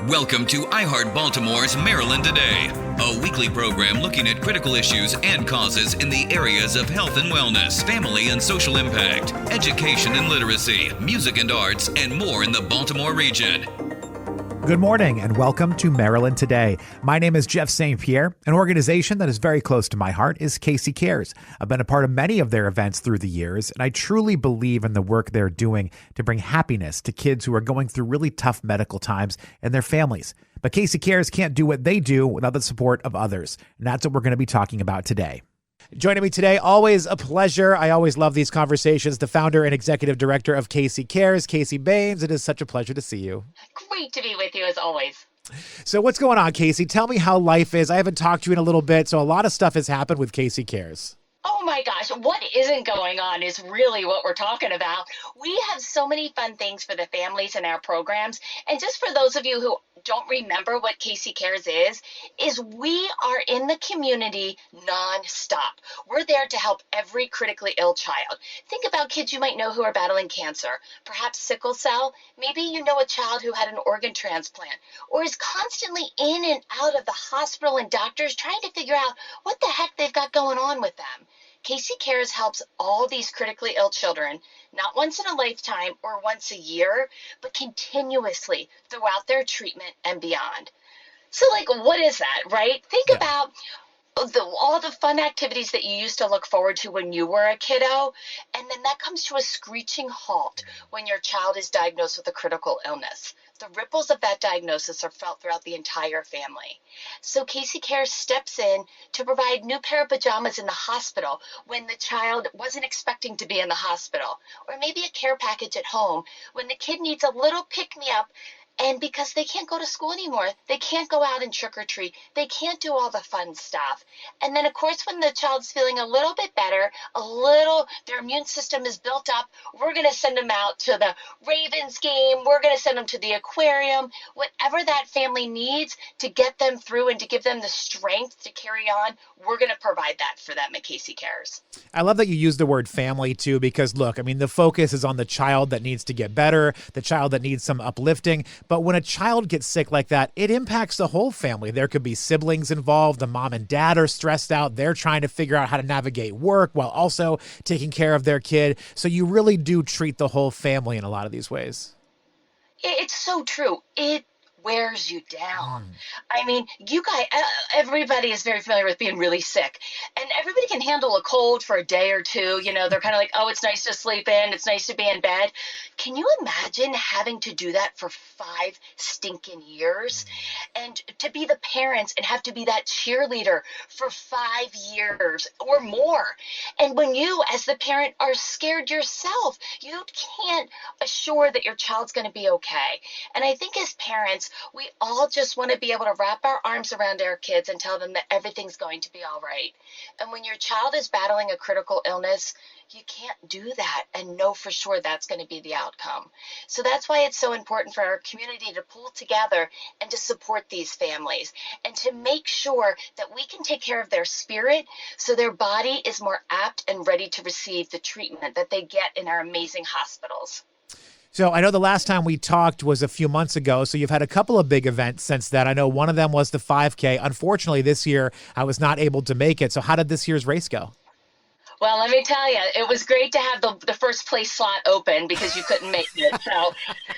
Welcome to iHeart Baltimore's Maryland Today, a weekly program looking at critical issues and causes in the areas of health and wellness, family and social impact, education and literacy, music and arts, and more in the Baltimore region. Good morning and welcome to Maryland Today. My name is Jeff St. Pierre. An organization that is very close to my heart is Casey Cares. I've been a part of many of their events through the years, and I truly believe in the work they're doing to bring happiness to kids who are going through really tough medical times and their families. But Casey Cares can't do what they do without the support of others, and that's what we're going to be talking about today. Joining me today, always a pleasure. I always love these conversations. The founder and executive director of Casey Cares, Casey Baynes. It is such a pleasure to see you. Great to be with you as always. So what's going on, Casey? Tell me how life is. I haven't talked to you in a little bit, so a lot of stuff has happened with Casey Cares. Oh my gosh, what isn't going on is really what we're talking about. We have so many fun things for the families in our programs. And just for those of you who don't remember what Casey Cares is we are in the community nonstop. We're there to help every critically ill child. Think about kids you might know who are battling cancer, perhaps sickle cell. Maybe you know a child who had an organ transplant or is constantly in and out of the hospital and doctors trying to figure out what the heck they've got going on with them. Casey Cares helps all these critically ill children, not once in a lifetime or once a year, but continuously throughout their treatment and beyond. So, what is that, right? Think about all the fun activities that you used to look forward to when you were a kiddo, and then that comes to a screeching halt when your child is diagnosed with a critical illness. The ripples of that diagnosis are felt throughout the entire family. So Casey Cares steps in to provide new pair of pajamas in the hospital when the child wasn't expecting to be in the hospital, or maybe a care package at home when the kid needs a little pick-me-up. And because they can't go to school anymore, they can't go out and trick or treat. They can't do all the fun stuff. And then, of course, when the child's feeling a little bit better, their immune system is built up, we're going to send them out to the Ravens game. We're going to send them to the aquarium. Whatever that family needs to get them through and to give them the strength to carry on, we're going to provide that for them at Casey Cares. I love that you use the word family, too, because, look, the focus is on the child that needs to get better, the child that needs some uplifting. But when a child gets sick like that, it impacts the whole family. There could be siblings involved. The mom and dad are stressed out. They're trying to figure out how to navigate work while also taking care of their kid. So you really do treat the whole family in a lot of these ways. It's so true. It wears you down. You guys, everybody is very familiar with being really sick, and everybody can handle a cold for a day or two. They're kind of like, oh, it's nice to sleep in. It's nice to be in bed. Can you imagine having to do that for 5 stinking years and to be the parents and have to be that cheerleader for 5 years or more? And when you, as the parent, are scared yourself, you can't assure that your child's going to be okay. And I think as parents, we all just want to be able to wrap our arms around our kids and tell them that everything's going to be all right. And when your child is battling a critical illness, you can't do that and know for sure that's going to be the outcome. So that's why it's so important for our community to pull together and to support these families and to make sure that we can take care of their spirit so their body is more apt and ready to receive the treatment that they get in our amazing hospitals. So I know the last time we talked was a few months ago, so you've had a couple of big events since then. I know one of them was the 5K. Unfortunately, this year I was not able to make it. So how did this year's race go? Well, let me tell you, it was great to have the first place slot open because you couldn't make it. So,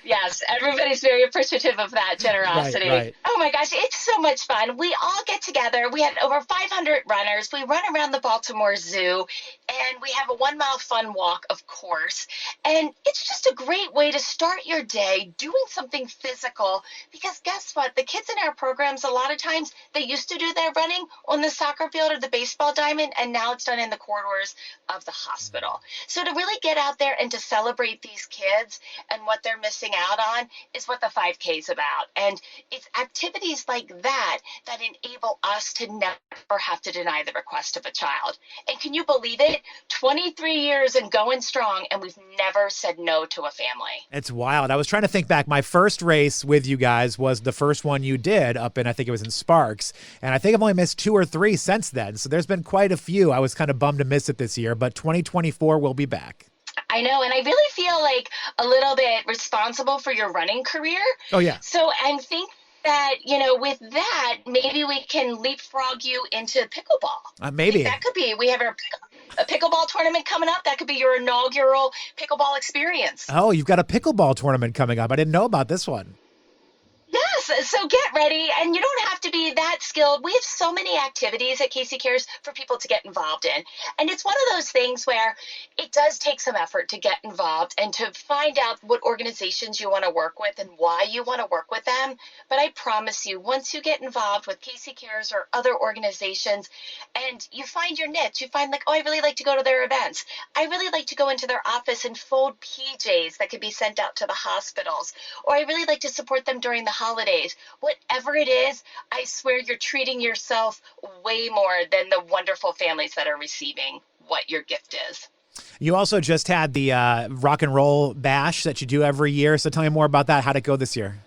yes, everybody's very appreciative of that generosity. Right. Oh, my gosh, it's so much fun. We all get together. We had over 500 runners. We run around the Baltimore Zoo, and we have a 1-mile fun walk, of course. And it's just a great way to start your day doing something physical because guess what? The kids in our programs, a lot of times, they used to do their running on the soccer field or the baseball diamond, and now it's done in the corridors of the hospital. So to really get out there and to celebrate these kids and what they're missing out on is what the 5K is about. And it's activities like that that enable us to never have to deny the request of a child. And can you believe it? 23 years and going strong, and we've never said no to a family. It's wild. I was trying to think back. My first race with you guys was the first one you did up in, I think it was in Sparks. And I think I've only missed 2 or 3 since then. So there's been quite a few. I was kind of bummed to miss it this year, but 2024 will be back. I know, and I really feel like a little bit responsible for your running career. Oh, yeah. So I'm thinking that, with that, maybe we can leapfrog you into pickleball. I think Maybe. that could be, we have a pickleball tournament coming up. That could be your inaugural pickleball experience. Oh, you've got a pickleball tournament coming up. I didn't know about this one. Yes, so get ready, and you don't have to be that skilled. We have so many activities at Casey Cares for people to get involved in. And it's one of those things where it does take some effort to get involved and to find out what organizations you want to work with and why you want to work with them. But I promise you, once you get involved with Casey Cares or other organizations and you find your niche, you find like, oh, I really like to go to their events. I really like to go into their office and fold PJs that could be sent out to the hospitals. Or I really like to support them during the holidays. Whatever it is, I swear you're treating yourself way more than the wonderful families that are receiving what your gift is. You also just had the rock and roll bash that you do every year. So tell me more about that. How'd it go this year?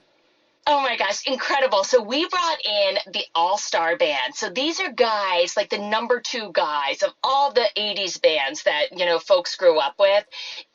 Oh my gosh, incredible. So we brought in the all-star band. So these are guys, like the number two guys of all the 80s bands that, folks grew up with.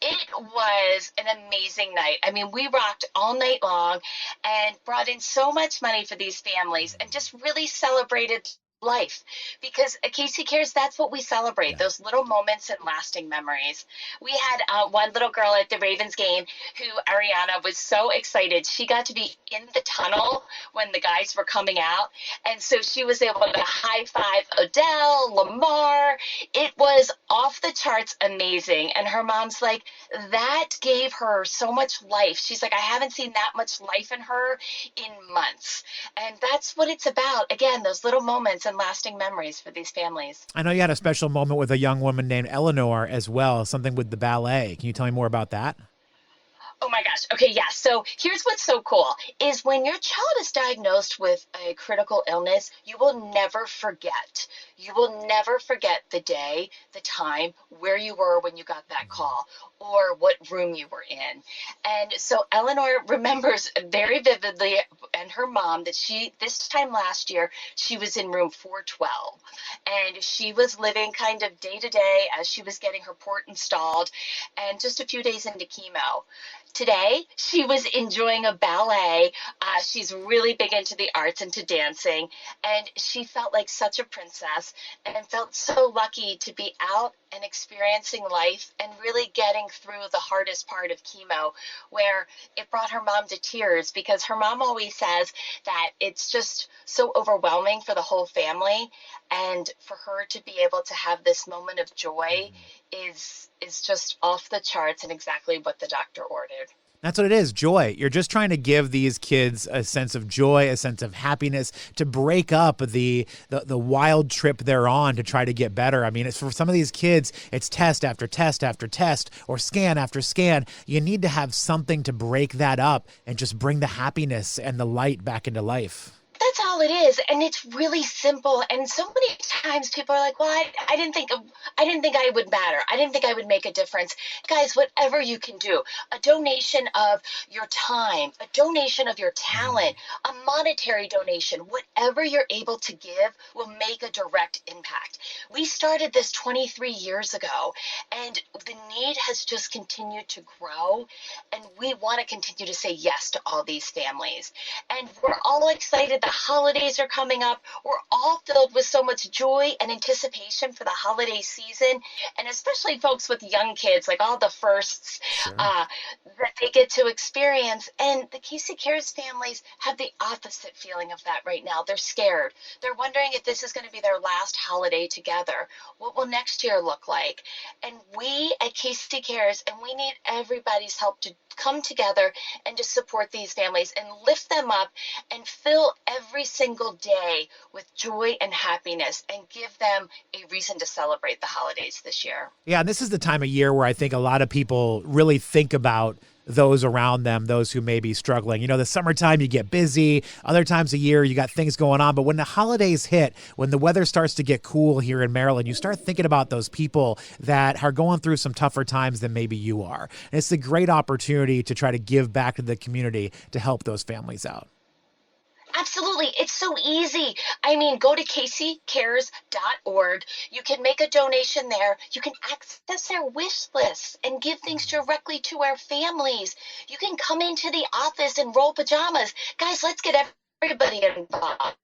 It was an amazing night. I mean, we rocked all night long and brought in so much money for these families and just really celebrated life, because at Casey Cares, that's what we celebrate, those little moments and lasting memories. We had one little girl at the Ravens game who, Ariana, was so excited. She got to be in the tunnel when the guys were coming out, and so she was able to high five Odell, Lamar. It was off the charts amazing, and her mom's like, that gave her so much life. She's like, I haven't seen that much life in her in months, and that's what it's about. Again, those little moments and lasting memories for these families. I know you had a special moment with a young woman named Eleanor as well, something with the ballet. Can you tell me more about that? Oh my gosh. Okay, yeah. So here's what's so cool is when your child is diagnosed with a critical illness, you will never forget. You will never forget the day, the time, where you were when you got that call, or what room you were in. And so Eleanor remembers very vividly, and her mom, that this time last year, she was in room 412. And she was living kind of day to day as she was getting her port installed, and just a few days into chemo. Today, she was enjoying a ballet. She's really big into the arts and to dancing, and she felt like such a princess and felt so lucky to be out and experiencing life and really getting through the hardest part of chemo, where it brought her mom to tears, because her mom always says that it's just so overwhelming for the whole family, and for her to be able to have this moment of joy is just off the charts and exactly what the doctor ordered. That's what it is, joy. You're just trying to give these kids a sense of joy, a sense of happiness, to break up the wild trip they're on to try to get better. I mean, it's for some of these kids, it's test after test after test, or scan after scan. You need to have something to break that up and just bring the happiness and the light back into life. That's all it is, and it's really simple. And so many times people are like, "Well, I didn't think I would matter. I didn't think I would make a difference." Guys, whatever you can do, a donation of your time, a donation of your talent, a monetary donation, whatever you're able to give will make a direct impact. We started this 23 years ago, and the need has just continued to grow, and we want to continue to say yes to all these families. And we're all excited. The holidays are coming up. We're all filled with so much joy and anticipation for the holiday season, and especially folks with young kids, like all the firsts that they get to experience. And the Casey Cares families have the opposite feeling of that right now. They're scared. They're wondering if this is going to be their last holiday together. What will next year look like? And we at Casey Cares, and we need everybody's help to come together and to support these families and lift them up and fill every single day with joy and happiness and give them a reason to celebrate the holidays this year. Yeah, and this is the time of year where I think a lot of people really think about those around them, those who may be struggling. You know, the summertime, you get busy. Other times of year, you got things going on. But when the holidays hit, when the weather starts to get cool here in Maryland, you start thinking about those people that are going through some tougher times than maybe you are. And it's a great opportunity to try to give back to the community to help those families out. Absolutely. It's so easy. I mean, go to caseycares.org. You can make a donation there. You can access their wish lists and give things directly to our families. You can come into the office and roll pajamas. Guys, let's get everybody involved.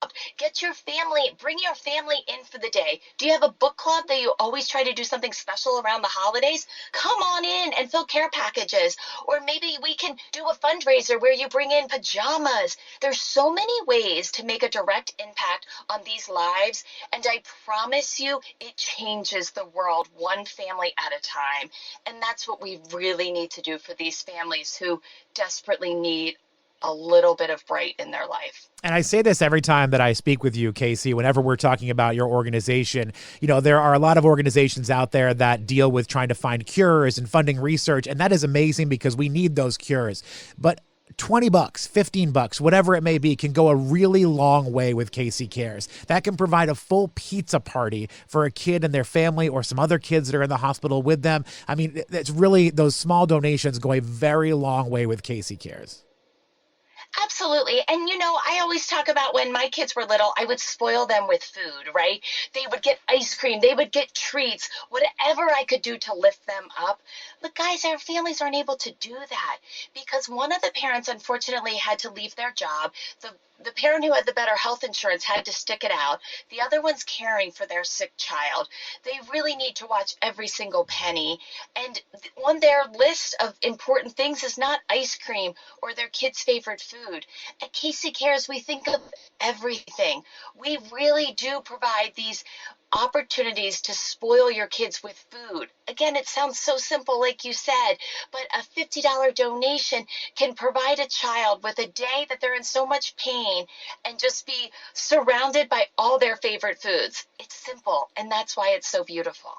Bring your family in for the day. Do you have a book club that you always try to do something special around the holidays? Come on in and fill care packages. Or maybe we can do a fundraiser where you bring in pajamas. There's so many ways to make a direct impact on these lives. And I promise you, it changes the world one family at a time. And that's what we really need to do for these families who desperately need a little bit of bright in their life. And I say this every time that I speak with you, Casey, whenever we're talking about your organization. You know, there are a lot of organizations out there that deal with trying to find cures and funding research, and that is amazing because we need those cures. But $20, $15, whatever it may be, can go a really long way with Casey Cares. That can provide a full pizza party for a kid and their family or some other kids that are in the hospital with them. I mean, it's really, those small donations go a very long way with Casey Cares. Absolutely. And, I always talk about when my kids were little, I would spoil them with food, right? They would get ice cream. They would get treats, whatever I could do to lift them up. But guys, our families aren't able to do that because one of the parents, unfortunately, had to leave their job. The parent who had the better health insurance had to stick it out. The other one's caring for their sick child. They really need to watch every single penny. And on their list of important things is not ice cream or their kid's favorite food. At Casey Cares, we think of everything. We really do provide these opportunities to spoil your kids with food. Again, it sounds so simple, like you said, but a $50 donation can provide a child with a day that they're in so much pain and just be surrounded by all their favorite foods. It's simple, and that's why it's so beautiful.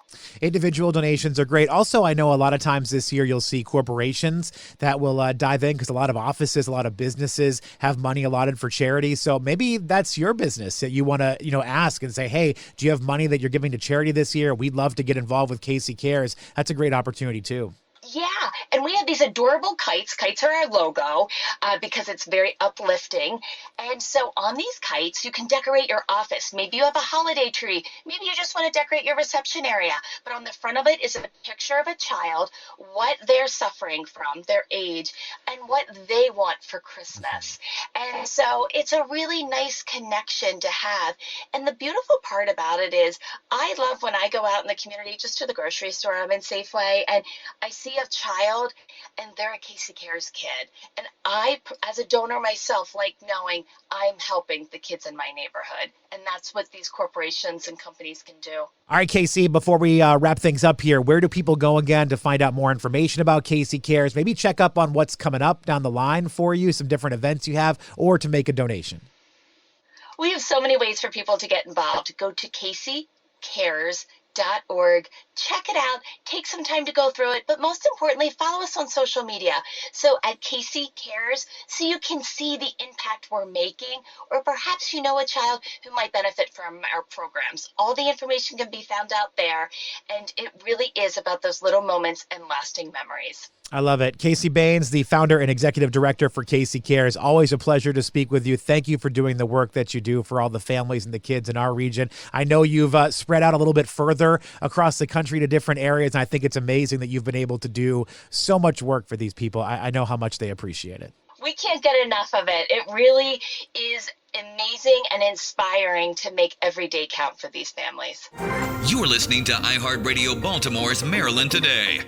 Individual donations are great. Also, I know a lot of times this year you'll see corporations that will dive in because a lot of offices, a lot of businesses have money allotted for charity. So maybe that's your business that you want to, ask and say, hey, do you have money that you're giving to charity this year? We'd love to get involved with Casey Cares. That's a great opportunity too. Yeah, and we have these adorable kites. Kites are our logo because it's very uplifting. And so on these kites, you can decorate your office. Maybe you have a holiday tree. Maybe you just want to decorate your reception area. But on the front of it is a picture of a child, what they're suffering from, their age, and what they want for Christmas. And so it's a really nice connection to have. And the beautiful part about it is I love when I go out in the community, just to the grocery store, I'm in Safeway, and I see a child and they're a Casey Cares kid. And I, as a donor myself, like knowing I'm helping the kids in my neighborhood. And that's what these corporations and companies can do. All right, Casey, before we wrap things up here, where do people go again to find out more information about Casey Cares? Maybe check up on what's coming up down the line for you, some different events you have, or to make a donation. We have so many ways for people to get involved. Go to CaseyCares.org. Check it out. Take some time to go through it. But most importantly, follow us on social media. So at Casey Cares, so you can see the impact we're making, or perhaps you know a child who might benefit from our programs. All the information can be found out there. And it really is about those little moments and lasting memories. I love it. Casey Baynes, the founder and executive director for Casey Cares. Always a pleasure to speak with you. Thank you for doing the work that you do for all the families and the kids in our region. I know you've spread out a little bit further across the country to different areas, and I think it's amazing that you've been able to do so much work for these people. I know how much they appreciate it. We can't get enough of it. It really is amazing and inspiring to make every day count for these families. You're listening to iHeartRadio Baltimore's Maryland Today.